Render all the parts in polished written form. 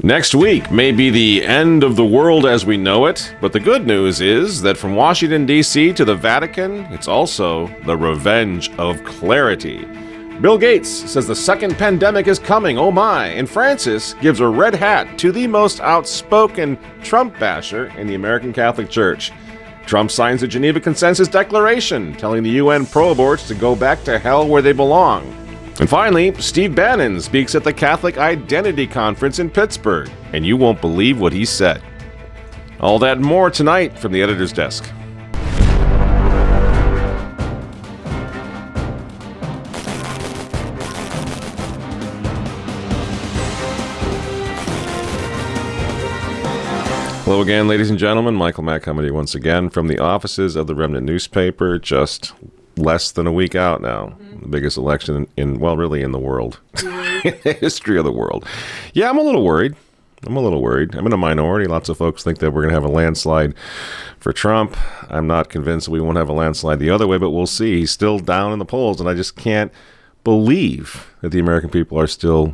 Next week may be the end of the world as we know it, but the good news is that from Washington, D.C. to the Vatican, it's also the revenge of clarity. Bill Gates says the second pandemic is coming, oh my, and Francis gives a red hat to the most outspoken Trump basher in the American Catholic Church. Trump signs the Geneva Consensus Declaration, telling the UN pro-aborts to go back to hell where they belong. And finally, Steve Bannon speaks at the Catholic Identity Conference in Pittsburgh, and you won't believe what he said. All that and more tonight from the editor's desk. Hello again, ladies and gentlemen. Michael Mack coming to you once again from the offices of the Remnant newspaper, just less than a week out now. The biggest election in the world. In the history of the world. Yeah, I'm a little worried. I'm in a minority. Lots of folks think that we're going to have a landslide for Trump. I'm not convinced that we won't have a landslide the other way, but we'll see. He's still down in the polls, and I just can't believe that the American people are still,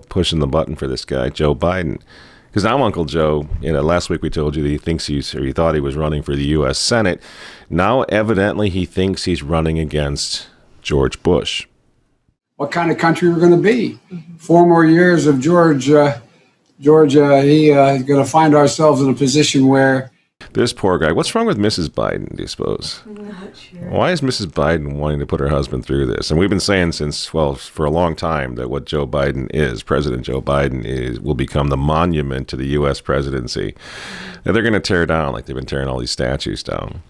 pushing the button for this guy, Joe Biden. Because now Uncle Joe, last week we told you that he thought he was running for the U.S. Senate. Now, evidently, he thinks he's running against George Bush. What kind of country we're going to be? 4 more years of George, he's going to find ourselves in a position where... This poor guy. What's wrong with Mrs. Biden, do you suppose? I'm not sure. Why is Mrs. Biden wanting to put her husband through this? And we've been saying for a long time that what Joe Biden is, President Joe Biden will become the monument to the U.S. presidency. That they're going to tear down like they've been tearing all these statues down.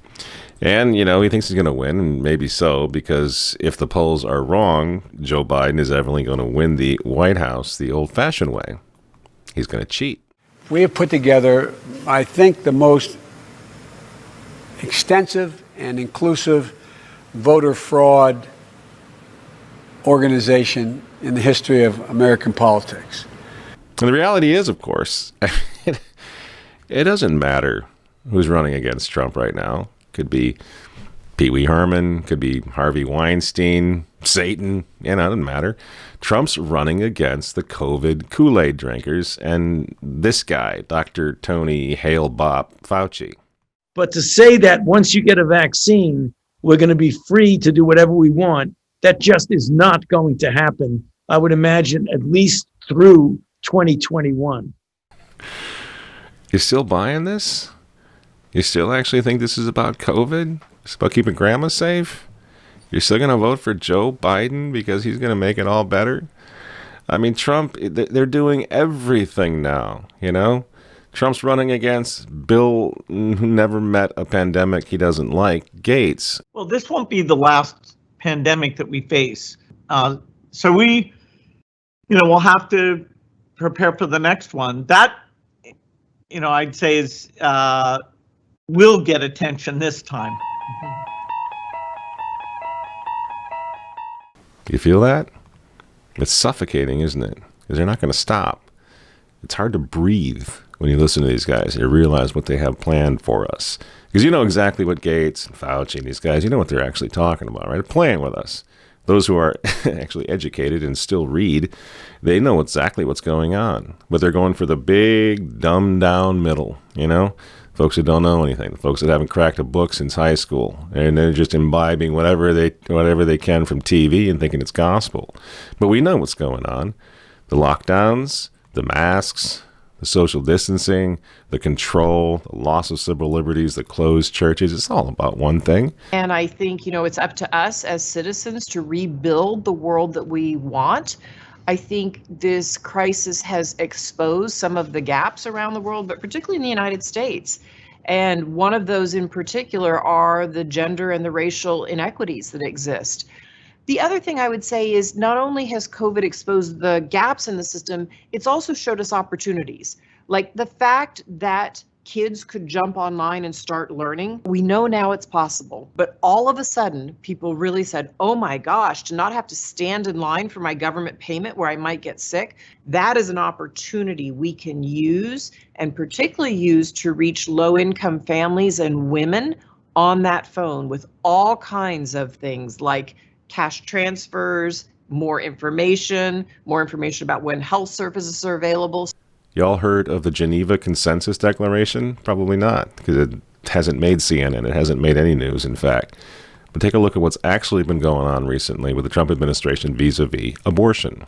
And, he thinks he's going to win, and maybe so, because if the polls are wrong, Joe Biden is evidently going to win the White House the old-fashioned way. He's going to cheat. We have put together, I think, the most extensive and inclusive voter fraud organization in the history of American politics. And the reality is, of course, it doesn't matter who's running against Trump right now. Could be Pee Wee Herman, could be Harvey Weinstein, Satan, it doesn't matter. Trump's running against the COVID Kool-Aid drinkers and this guy, Dr. Tony Hale Bop Fauci. But to say that once you get a vaccine, we're going to be free to do whatever we want, that just is not going to happen, I would imagine, at least through 2021. You still buying this? You still actually think this is about COVID? It's about keeping grandma safe? You're still going to vote for Joe Biden because he's going to make it all better? I mean, Trump, they're doing everything now, Trump's running against Bill, who never met a pandemic he doesn't like, Gates. Well, this won't be the last pandemic that we face. So we, we'll have to prepare for the next one. That, I'd say is, will get attention this time. You feel that? It's suffocating, isn't it? Because they're not going to stop. It's hard to breathe when you listen to these guys. You realize what they have planned for us. Because you know exactly what Gates and Fauci and these guys, you know what they're actually talking about, right? They're playing with us. Those who are actually educated and still read, they know exactly what's going on. But they're going for the big, dumbed-down middle, Folks who don't know anything, the folks that haven't cracked a book since high school, and they're just imbibing whatever they can from TV and thinking it's gospel. But we know what's going on. The lockdowns, the masks, the social distancing, the control, the loss of civil liberties, the closed churches. It's all about one thing. And I think, it's up to us as citizens to rebuild the world that we want. I think this crisis has exposed some of the gaps around the world, but particularly in the United States. And one of those in particular are the gender and the racial inequities that exist. The other thing I would say is not only has COVID exposed the gaps in the system, it's also showed us opportunities. Like the fact that kids could jump online and start learning. We know now it's possible, but all of a sudden people really said, oh my gosh, to not have to stand in line for my government payment where I might get sick, that is an opportunity we can use and particularly use to reach low-income families and women on that phone with all kinds of things like cash transfers, more information about when health services are available. Y'all heard of the Geneva Consensus Declaration? Probably not, because it hasn't made CNN. It hasn't made any news, in fact. But take a look at what's actually been going on recently with the Trump administration vis-a-vis abortion.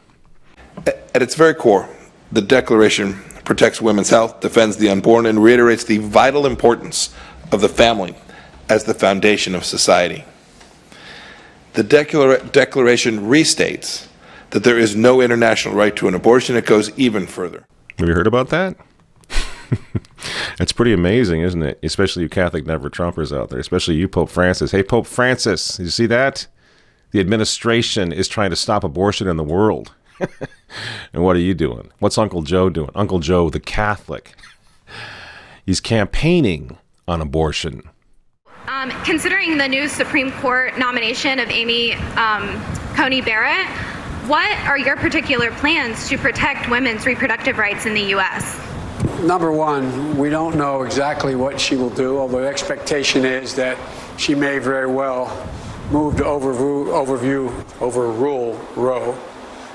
At its very core, the Declaration protects women's health, defends the unborn, and reiterates the vital importance of the family as the foundation of society. The Declaration restates that there is no international right to an abortion. It goes even further. Have you heard about that? It's pretty amazing, isn't it? Especially you Catholic never-Trumpers out there, especially you, Pope Francis. Hey, Pope Francis, did you see that? The administration is trying to stop abortion in the world. And what are you doing? What's Uncle Joe doing? Uncle Joe, the Catholic. He's campaigning on abortion. Considering the new Supreme Court nomination of Amy Coney Barrett, what are your particular plans to protect women's reproductive rights in the U.S.? Number one, we don't know exactly what she will do, although the expectation is that she may very well move to overrule Roe.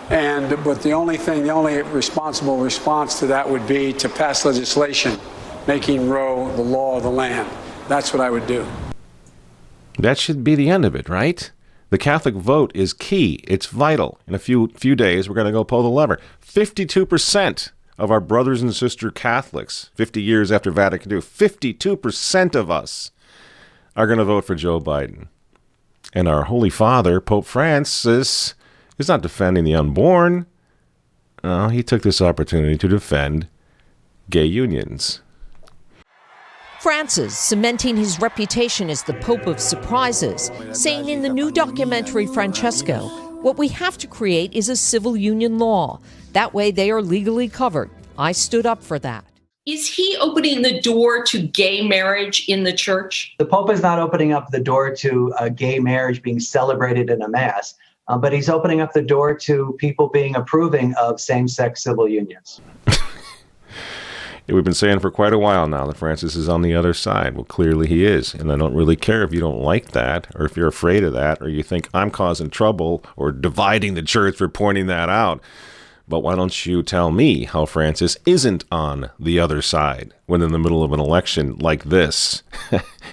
But the only responsible response to that would be to pass legislation making Roe the law of the land. That's what I would do. That should be the end of it, right? The Catholic vote is key. It's vital. In a few days, we're going to go pull the lever. 52% of our brothers and sister Catholics, 50 years after Vatican II, 52% of us are going to vote for Joe Biden. And our Holy Father, Pope Francis, is not defending the unborn. No, he took this opportunity to defend gay unions. Francis cementing his reputation as the Pope of surprises, saying in the new documentary Francesco, what we have to create is a civil union law. That way they are legally covered. I stood up for that. Is he opening the door to gay marriage in the church? The Pope is not opening up the door to gay marriage being celebrated in a mass, but he's opening up the door to people being approving of same-sex civil unions. We've been saying for quite a while now that Francis is on the other side. Well, clearly he is. And I don't really care if you don't like that, or if you're afraid of that, or you think I'm causing trouble or dividing the church for pointing that out. But why don't you tell me how Francis isn't on the other side when in the middle of an election like this,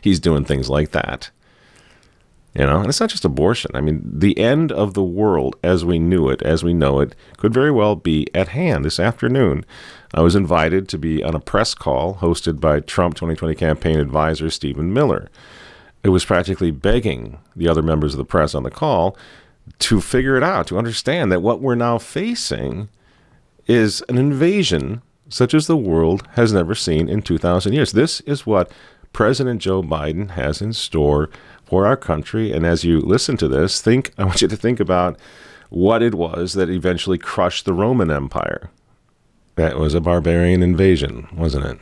he's doing things like that? You know, and it's not just abortion. I mean, the end of the world as we knew it, as we know it, could very well be at hand this afternoon. I was invited to be on a press call hosted by Trump 2020 campaign advisor Stephen Miller. It was practically begging the other members of the press on the call to figure it out, to understand that what we're now facing is an invasion such as the world has never seen in 2,000 years. This is what President Joe Biden has in store for our country. And as you listen to this, I want you to think about what it was that eventually crushed the Roman Empire. That was a barbarian invasion, wasn't it?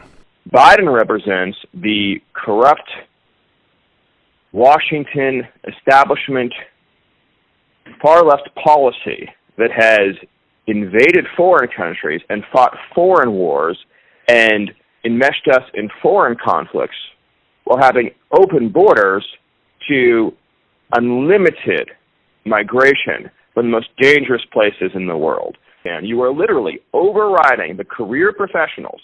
Biden represents the corrupt Washington establishment far-left policy that has invaded foreign countries and fought foreign wars and enmeshed us in foreign conflicts while having open borders to unlimited migration from the most dangerous places in the world. And you are literally overriding the career professionals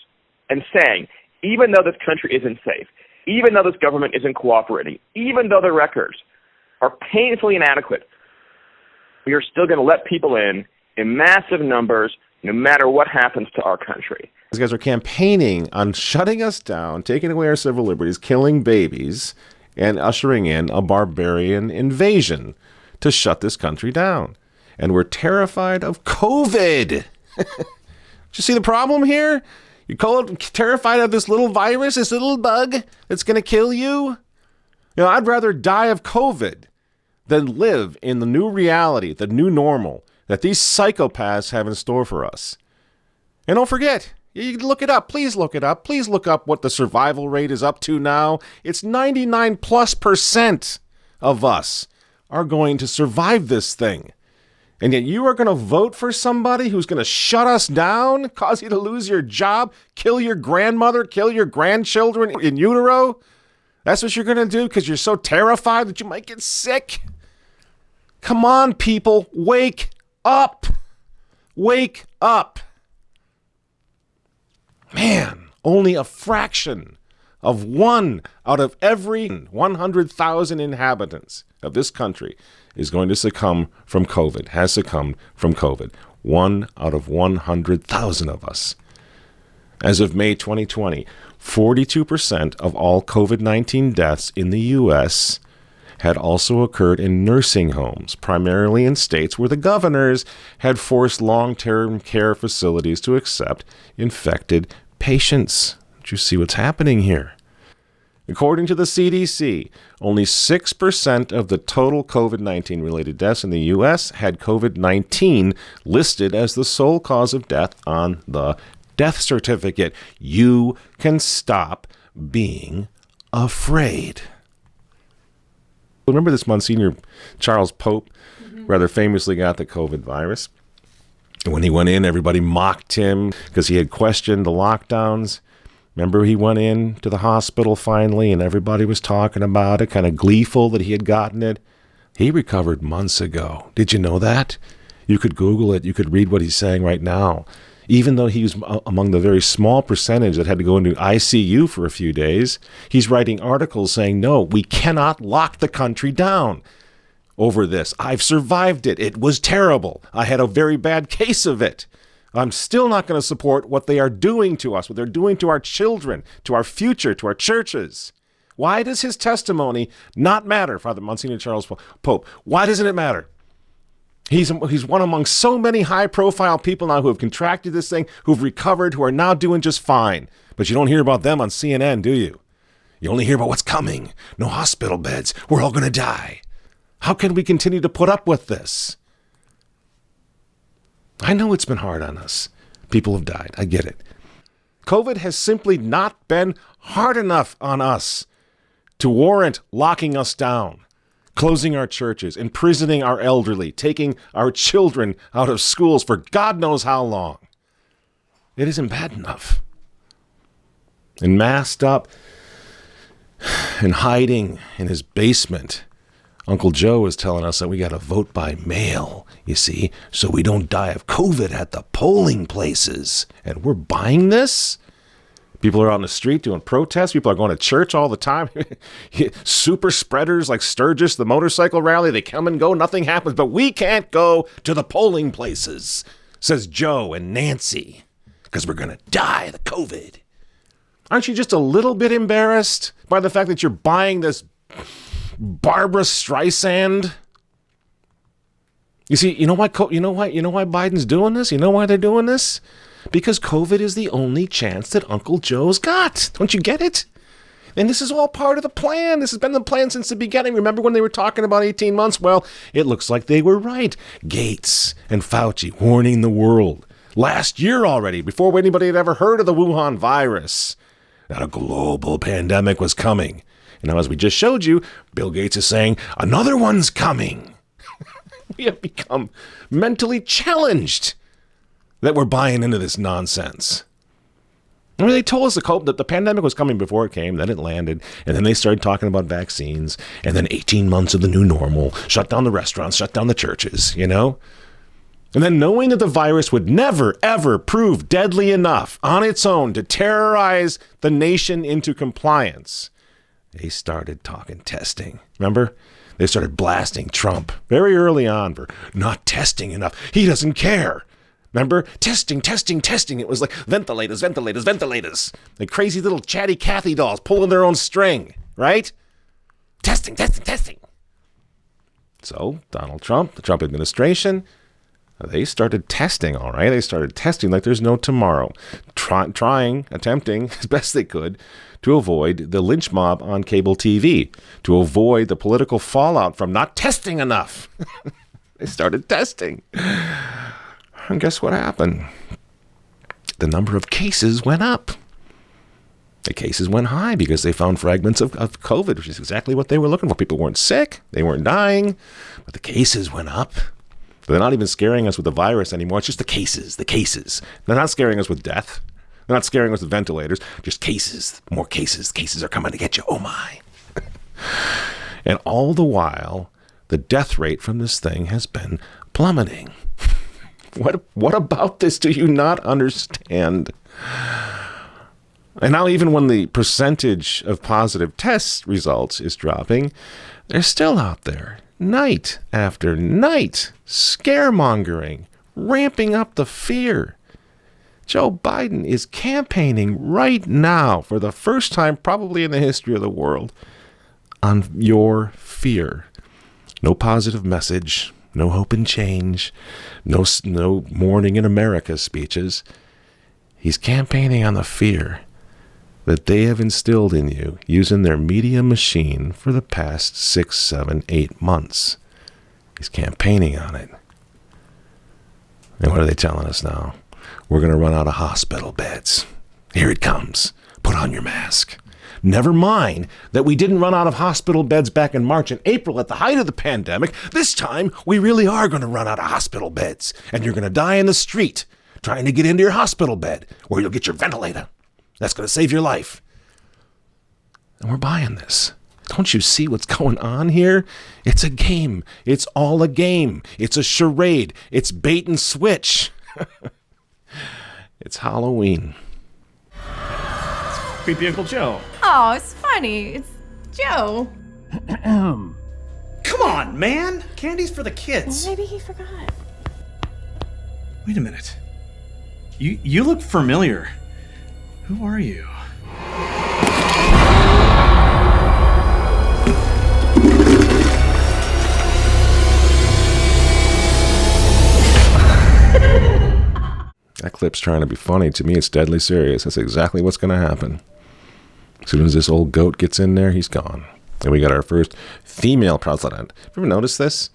and saying, even though this country isn't safe, even though this government isn't cooperating, even though the records are painfully inadequate, we are still going to let people in massive numbers, no matter what happens to our country. These guys are campaigning on shutting us down, taking away our civil liberties, killing babies, and ushering in a barbarian invasion to shut this country down. And we're terrified of COVID. Did you see the problem here? You're terrified of this little virus, this little bug that's going to kill you? You know, I'd rather die of COVID than live in the new reality, the new normal that these psychopaths have in store for us. And don't forget, you can look it up. Please look it up. Please look up what the survival rate is up to now. It's 99+% of us are going to survive this thing. And yet you are going to vote for somebody who's going to shut us down, cause you to lose your job, kill your grandmother, kill your grandchildren in utero? That's what you're going to do because you're so terrified that you might get sick? Come on, people. Wake up. Wake up. only a fraction of 1 out of every 100,000 inhabitants of this country is going to succumb from COVID, has succumbed from COVID. 1 out of 100,000 of us. As of May 2020, 42% of all COVID-19 deaths in the U.S. had also occurred in nursing homes, primarily in states where the governors had forced long-term care facilities to accept infected patients. Don't you see what's happening here? According to the CDC, only 6% of the total COVID-19 related deaths in the U.S. had COVID-19 listed as the sole cause of death on the death certificate. You can stop being afraid. Remember this Monsignor Charles Pope rather famously got the COVID virus? And when he went in, everybody mocked him because he had questioned the lockdowns. Remember, he went in to the hospital finally, and everybody was talking about it, kind of gleeful that he had gotten it. He recovered months ago. Did you know that? You could Google it. You could read what he's saying right now. Even though he was among the very small percentage that had to go into ICU for a few days, he's writing articles saying, no, we cannot lock the country down over this. I've survived it. It was terrible. I had a very bad case of it. I'm still not going to support what they are doing to us, what they're doing to our children, to our future, to our churches. Why does his testimony not matter, Father Monsignor Charles Pope? Why doesn't it matter? He's one among so many high-profile people now who have contracted this thing, who've recovered, who are now doing just fine. But you don't hear about them on CNN, do you? You only hear about what's coming. No hospital beds. We're all going to die. How can we continue to put up with this? I know it's been hard on us. People have died. I get it. COVID has simply not been hard enough on us to warrant locking us down, closing our churches, imprisoning our elderly, taking our children out of schools for God knows how long. It isn't bad enough. And masked up and hiding in his basement, Uncle Joe is telling us that we got to vote by mail, you see, so we don't die of COVID at the polling places. And we're buying this? People are out in the street doing protests. People are going to church all the time. Super spreaders like Sturgis, the motorcycle rally, they come and go, nothing happens. But we can't go to the polling places, says Joe and Nancy, because we're going to die of the COVID. Aren't you just a little bit embarrassed by the fact that you're buying this Barbara Streisand? You see, you know why Biden's doing this? You know why they're doing this? Because COVID is the only chance that Uncle Joe's got. Don't you get it? And this is all part of the plan. This has been the plan since the beginning. Remember when they were talking about 18 months? Well, it looks like they were right. Gates and Fauci warning the world last year already, before anybody had ever heard of the Wuhan virus, that a global pandemic was coming. And now, as we just showed you, Bill Gates is saying, another one's coming. We have become mentally challenged that we're buying into this nonsense. I mean, they told us that the pandemic was coming before it came, then it landed, and then they started talking about vaccines, and then 18 months of the new normal, shut down the restaurants, shut down the churches, you know? And then knowing that the virus would never, ever prove deadly enough on its own to terrorize the nation into compliance, they started talking testing. Remember? They started blasting Trump very early on for not testing enough. He doesn't care. Remember? Testing. It was like ventilators. Like crazy little chatty Cathy dolls pulling their own string, right? Testing. So Donald Trump, the Trump administration, they started testing, all right? They started testing like there's no tomorrow, attempting as best they could to avoid the lynch mob on cable TV, to avoid the political fallout from not testing enough. They started testing. And guess what happened? The number of cases went up. The cases went high because they found fragments of COVID, which is exactly what they were looking for. People weren't sick. They weren't dying. But the cases went up. They're not even scaring us with the virus anymore. It's just the cases. They're not scaring us with death. They're not scaring us with ventilators. Just cases. More cases. Cases are coming to get you. Oh, my. And all the while, the death rate from this thing has been plummeting. What about this do you not understand? And now even when the percentage of positive test results is dropping, they're still out there, night after night, scaremongering, ramping up the fear. Joe Biden is campaigning right now, for the first time probably in the history of the world, on your fear. No positive message, no hope and change, no Morning in America speeches. He's campaigning on the fear that they have instilled in you using their media machine for the past 6, 7, 8 months. He's campaigning on it. And what are they telling us now? We're going to run out of hospital beds. Here it comes. Put on your mask. Never mind that we didn't run out of hospital beds back in March and April at the height of the pandemic. This time, we really are going to run out of hospital beds. And you're going to die in the street trying to get into your hospital bed where you'll get your ventilator. That's going to save your life. And we're buying this. Don't you see what's going on here? It's a game. It's all a game. It's a charade. It's bait and switch. It's Halloween. It's creepy Uncle Joe. Oh, it's funny. It's Joe. Come on, man. Candy's for the kids. Maybe he forgot. Wait a minute. You look familiar. Who are you? Eclipse trying to be funny. To me, it's deadly serious. That's exactly what's going to happen. As soon as this old goat gets in there, he's gone. And we got our first female president. Have you ever noticed this?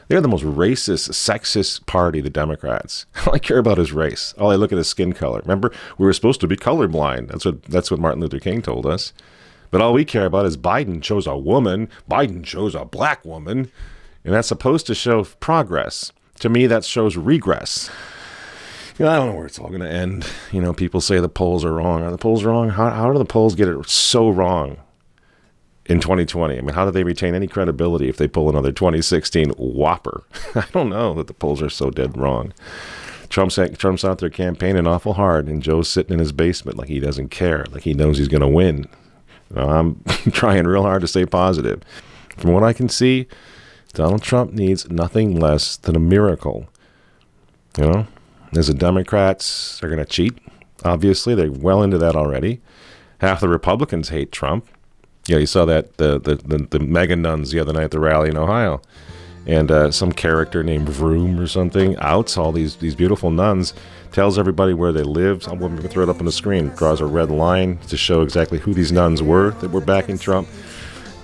They're the most racist, sexist party, the Democrats. All I care about is race. All I look at is skin color. Remember, we were supposed to be colorblind. That's what Martin Luther King told us. But all we care about is Biden chose a woman. Biden chose a black woman. And that's supposed to show progress. To me, that shows regress. I don't know where it's all going to end. People say the polls are wrong. Are the polls wrong? How do the polls get it so wrong in 2020? I mean, how do they retain any credibility if they pull another 2016 whopper? I don't know that the polls are so dead wrong. Trump's out there campaigning awful hard, and Joe's sitting in his basement like he doesn't care, like he knows he's going to win. I'm trying real hard to stay positive. From what I can see, Donald Trump needs nothing less than a miracle. As the Democrats are going to cheat, obviously. They're well into that already. Half the Republicans hate Trump. You saw that the mega nuns the other night at the rally in Ohio. And some character named Vroom or something outs all these beautiful nuns, tells everybody where they lived. I'm going to throw it up on the screen. Draws a red line to show exactly who these nuns were that were backing Trump.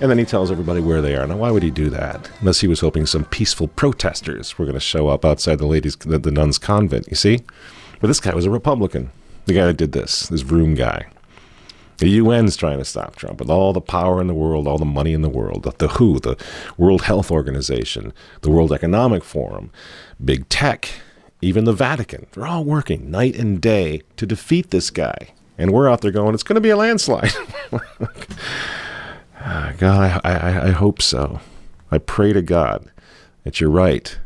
And then he tells everybody where they are. Now, why would he do that? Unless he was hoping some peaceful protesters were going to show up outside the nuns' convent, you see? But this guy was a Republican. The guy that did this Vroom guy. The UN's trying to stop Trump with all the power in the world, all the money in the world. The WHO, the World Health Organization, the World Economic Forum, Big Tech, even the Vatican. They're all working night and day to defeat this guy. And we're out there going, it's going to be a landslide. God, I hope so. I pray to God that you're right.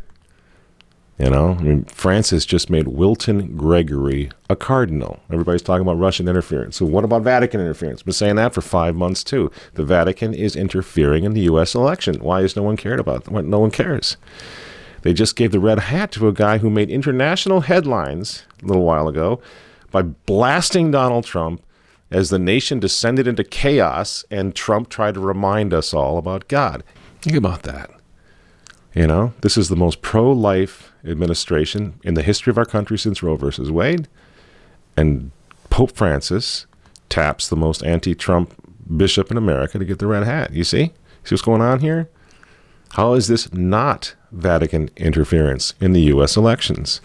Francis just made Wilton Gregory a cardinal. Everybody's talking about Russian interference. So what about Vatican interference? I've been saying that for 5 months too. The Vatican is interfering in the U.S. election. Why is no one cared about that? No one cares. They just gave the red hat to a guy who made international headlines a little while ago by blasting Donald Trump as the nation descended into chaos and Trump tried to remind us all about God. Think about that. This is the most pro-life administration in the history of our country since Roe versus Wade. And Pope Francis taps the most anti-Trump bishop in America to get the red hat. You see? See what's going on here? How is this not Vatican interference in the U.S. elections?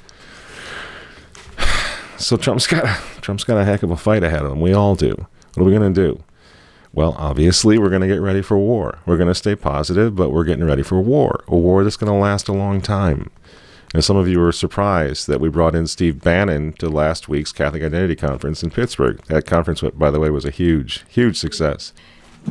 So Trump's got a heck of a fight ahead of him. We all do. What are we going to do? Well, obviously, we're going to get ready for war. We're going to stay positive, but we're getting ready for war. A war that's going to last a long time. And some of you were surprised that we brought in Steve Bannon to last week's Catholic Identity Conference in Pittsburgh. That conference, by the way, was a huge, huge success.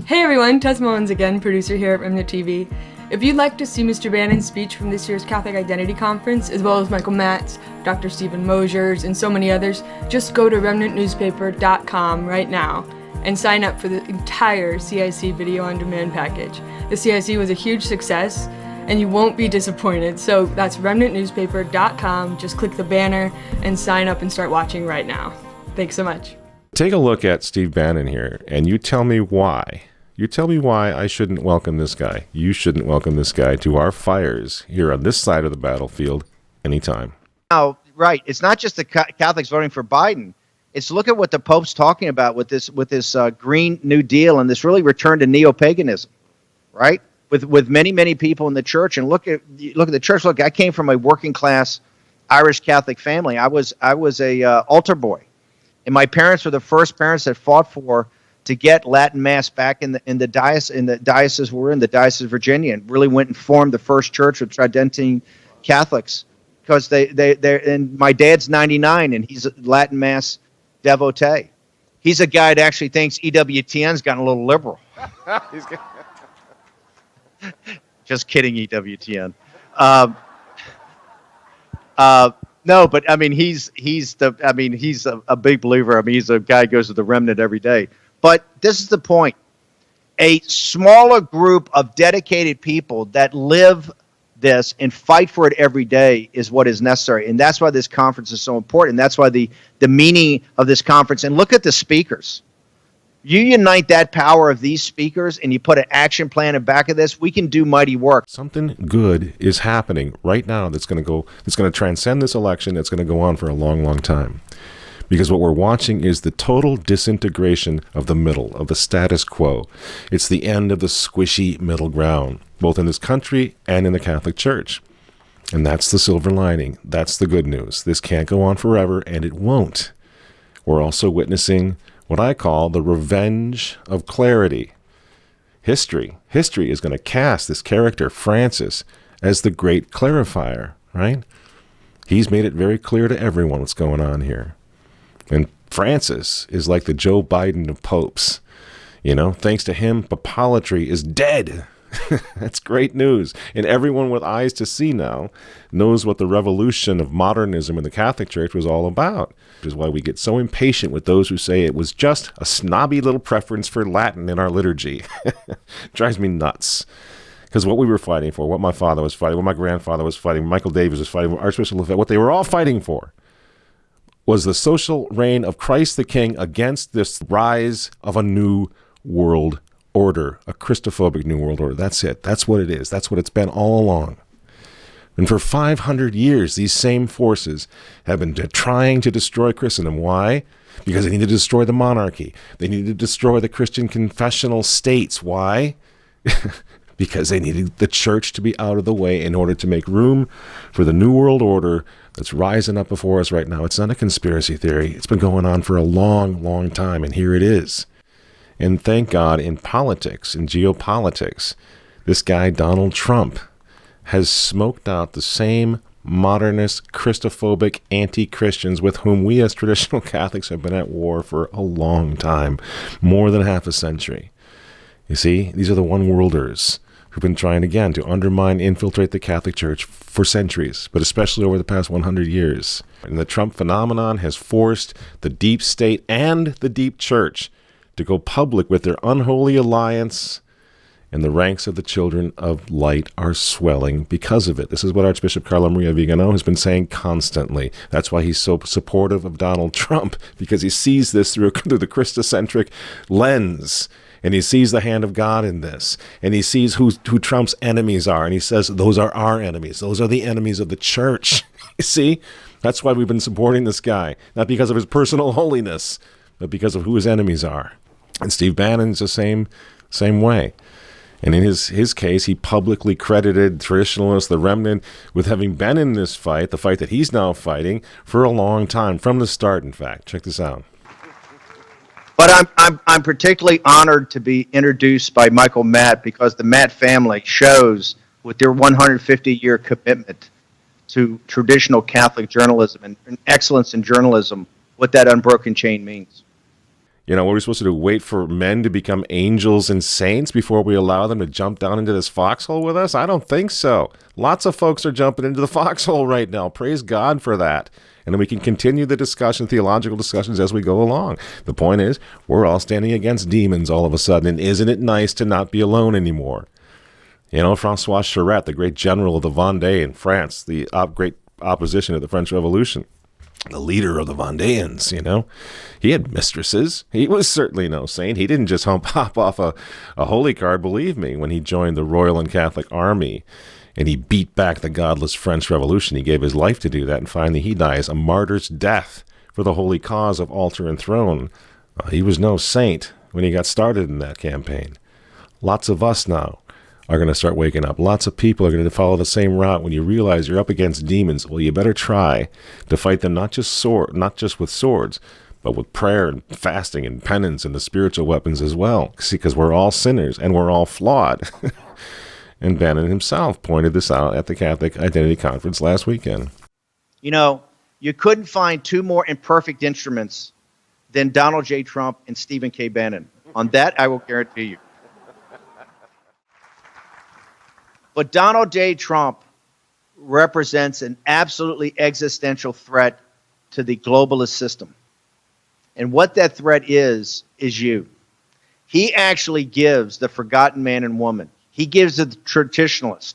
Hey everyone, Tess Mullins again, producer here at Remnant TV. If you'd like to see Mr. Bannon's speech from this year's Catholic Identity Conference, as well as Michael Matt's, Dr. Stephen Mosier's, and so many others, just go to remnantnewspaper.com right now and sign up for the entire CIC video on demand package. The CIC was a huge success, and you won't be disappointed. So that's remnantnewspaper.com. Just click the banner and sign up and start watching right now. Thanks so much. Take a look at Steve Bannon here, and you tell me why. You tell me why I shouldn't welcome this guy. You shouldn't welcome this guy to our fires here on this side of the battlefield anytime. Now, right, it's not just the Catholics voting for Biden. It's look at what the Pope's talking about with this Green New Deal and this really return to neo-paganism, right? With many people in the church, and look at the church. Look, I came from a working class Irish Catholic family. I was a altar boy, and my parents were the first parents that fought to get Latin Mass back in the diocese we're in, the Diocese of Virginia, and really went and formed the first church with Tridentine Catholics, because they and my dad's 99 and he's a Latin Mass devotee. He's a guy that actually thinks EWTN's gotten a little liberal. Just kidding, EWTN. No, but I mean, he's a big believer. I mean, he's a guy who goes to the Remnant every day. But this is the point. A smaller group of dedicated people that live this and fight for it every day is what is necessary. And that's why this conference is so important. That's why the meaning of this conference. And look at the speakers. You unite that power of these speakers and you put an action plan in back of this, we can do mighty work. Something good is happening right now that's going to transcend this election. That's going to go on for a long, long time. Because what we're watching is the total disintegration of the middle, of the status quo. It's the end of the squishy middle ground, both in this country and in the Catholic Church. And that's the silver lining. That's the good news. This can't go on forever, and it won't. We're also witnessing what I call the revenge of clarity. History is going to cast this character, Francis, as the great clarifier, right? He's made it very clear to everyone what's going on here. And Francis is like the Joe Biden of popes. Thanks to him, papolatry is dead. That's great news. And everyone with eyes to see now knows what the revolution of modernism in the Catholic Church was all about. Which is why we get so impatient with those who say it was just a snobby little preference for Latin in our liturgy. Drives me nuts. Because what we were fighting for, what my father was fighting, what my grandfather was fighting, Michael Davis was fighting, Archbishop Lafayette, what they were all fighting for was the social reign of Christ the King against this rise of a new world order, a Christophobic new world order. That's it. That's what it is. That's what it's been all along. And for 500 years, these same forces have been trying to destroy Christendom. Why? Because they need to destroy the monarchy. They need to destroy the Christian confessional states. Why? Because they needed the church to be out of the way in order to make room for the new world order that's rising up before us right now. It's not a conspiracy theory. It's been going on for a long, long time, and here it is. And thank God in politics, in geopolitics, this guy Donald Trump has smoked out the same modernist, Christophobic anti-Christians with whom we as traditional Catholics have been at war for a long time, more than half a century. You see, these are the one-worlders who've been trying again to undermine, infiltrate the Catholic Church for centuries, but especially over the past 100 years. And the Trump phenomenon has forced the deep state and the deep church to go public with their unholy alliance, and the ranks of the children of light are swelling because of it. This is what Archbishop Carlo Maria Vigano has been saying constantly. That's why he's so supportive of Donald Trump, because he sees this through the Christocentric lens. And he sees the hand of God in this. And he sees who Trump's enemies are. And he says, those are our enemies. Those are the enemies of the church. You see? That's why we've been supporting this guy. Not because of his personal holiness, but because of who his enemies are. And Steve Bannon's the same way. And in his case, he publicly credited traditionalists, the Remnant, with having been in this fight, the fight that he's now fighting, for a long time, from the start, in fact. Check this out. But I'm particularly honored to be introduced by Michael Matt, because the Matt family shows with their 150-year commitment to traditional Catholic journalism and excellence in journalism what that unbroken chain means. What are we supposed to do? Wait for men to become angels and saints before we allow them to jump down into this foxhole with us? I don't think so. Lots of folks are jumping into the foxhole right now. Praise God for that. And then we can continue the discussion, theological discussions, as we go along. The point is, we're all standing against demons all of a sudden. And isn't it nice to not be alone anymore? Francois Charette, the great general of the Vendée in France, the great opposition to the French Revolution, the leader of the Vendéans, he had mistresses. He was certainly no saint. He didn't just hop off a holy card, believe me, when he joined the Royal and Catholic Army and he beat back the godless French Revolution. He gave his life to do that, and finally he dies a martyr's death for the holy cause of altar and throne. He was no saint when he got started in that campaign. Lots of us now are going to start waking up. Lots of people are going to follow the same route. When you realize you're up against demons, well, you better try to fight them not just with swords, but with prayer and fasting and penance and the spiritual weapons as well. See, because we're all sinners and we're all flawed. And Bannon himself pointed this out at the Catholic Identity Conference last weekend. You couldn't find two more imperfect instruments than Donald J. Trump and Stephen K. Bannon. On that, I will guarantee you. But Donald J. Trump represents an absolutely existential threat to the globalist system. And what that threat is you. He actually gives the forgotten man and woman. He gives the traditionalist.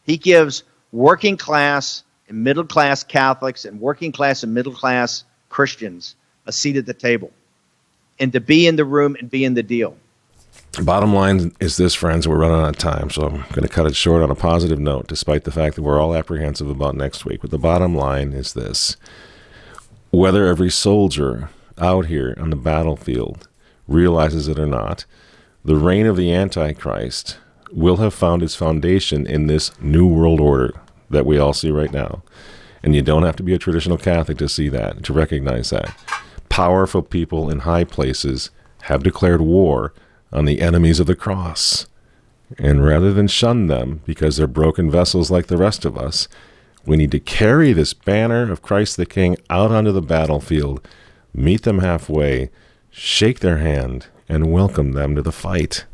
He gives working class and middle class Catholics and working class and middle class Christians a seat at the table and to be in the room and be in the deal. Bottom line is this, friends, we're running out of time, so I'm going to cut it short on a positive note, despite the fact that we're all apprehensive about next week. But the bottom line is this. Whether every soldier out here on the battlefield realizes it or not, the reign of the Antichrist will have found its foundation in this new world order that we all see right now. And you don't have to be a traditional Catholic to see that, to recognize that. Powerful people in high places have declared war on the enemies of the cross. And rather than shun them because they're broken vessels like the rest of us, we need to carry this banner of Christ the King out onto the battlefield, meet them halfway, shake their hand, and welcome them to the fight.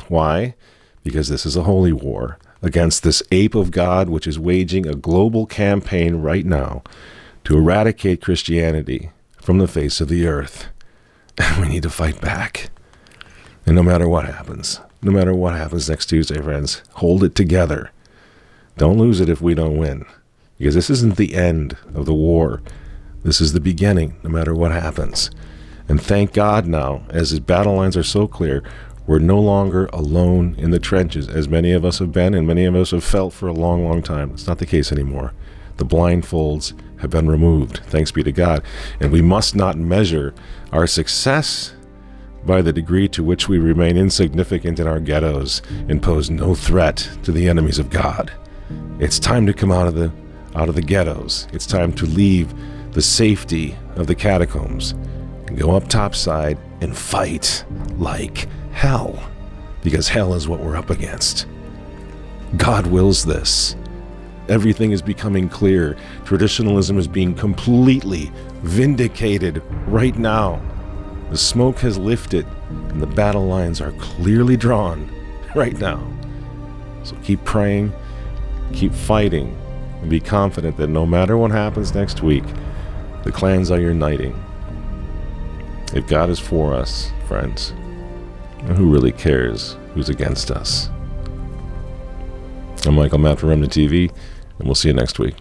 Why? Because this is a holy war against this ape of God, which is waging a global campaign right now to eradicate Christianity from the face of the earth. And we need to fight back. And no matter what happens next Tuesday, friends, hold it together. Don't lose it if we don't win. Because this isn't the end of the war. This is the beginning, no matter what happens. And thank God now, as his battle lines are so clear, we're no longer alone in the trenches, as many of us have been and many of us have felt for a long, long time. It's not the case anymore. The blindfolds have been removed, thanks be to God. And we must not measure our success by the degree to which we remain insignificant in our ghettos and pose no threat to the enemies of God. It's time to come out of the ghettos. It's time to leave the safety of the catacombs and go up topside and fight like hell, because hell is what we're up against. God wills this. Everything is becoming clear. Traditionalism is being completely vindicated right now. The smoke has lifted, and the battle lines are clearly drawn right now. So keep praying, keep fighting, and be confident that no matter what happens next week, the clans are uniting. If God is for us, friends, who really cares who's against us? I'm Michael Matt for Remnant TV, and we'll see you next week.